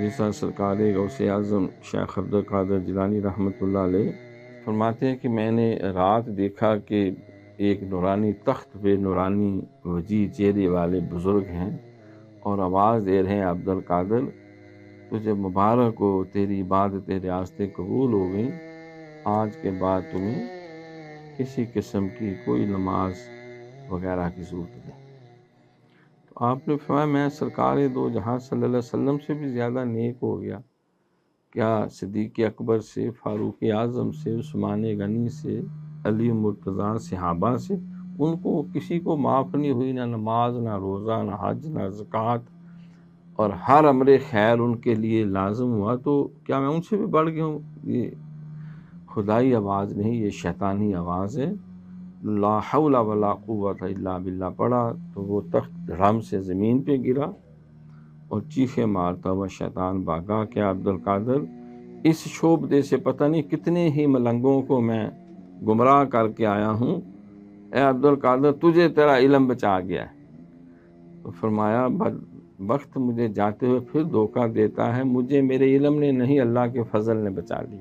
جیسا سرکار غوث اعظم شیخ عبد القادر جیلانی رحمۃ اللہ علیہ فرماتے ہیں کہ میں نے رات دیکھا کہ ایک نورانی تخت پہ نورانی وجیح چہرے والے بزرگ ہیں اور آواز دے رہے ہیں عبد القادر تجھے مبارک ہو، تیری عبادت ریاستیں قبول ہو گئیں، آج کے بعد تمہیں کسی قسم کی کوئی نماز وغیرہ کی ضرورت نہیں۔ تو آپ نے فرمایا میں سرکار دو جہاں صلی اللہ علیہ وسلم سے بھی زیادہ نیک ہو گیا کیا؟ صدیق اکبر سے، فاروق اعظم سے، عثمان غنی سے، علی مرتضیٰ، صحابہ سے، ان کو کسی کو معاف نہیں ہوئی، نہ نماز، نہ روزہ، نہ حج، نہ زکوٰۃ، اور ہر امر خیر ان کے لیے لازم ہوا۔ تو کیا میں ان سے بھی بڑھ گیا ہوں؟ یہ خدائی آواز نہیں، یہ شیطانی آواز ہے۔ لا حول ولا قوت الا باللہ پڑھا تو وہ تخت دھڑام سے زمین پہ گرا اور چیخے مارتا ہوا شیطان بھاگا کہ عبد القادر اس شعبدے سے پتہ نہیں کتنے ہی ملنگوں کو میں گمراہ کر کے آیا ہوں، اے عبد القادر تجھے تیرا علم بچا گیا ہے۔ تو فرمایا وقت مجھے جاتے ہوئے پھر دھوکہ دیتا ہے، مجھے میرے علم نے نہیں، اللہ کے فضل نے بچا لی۔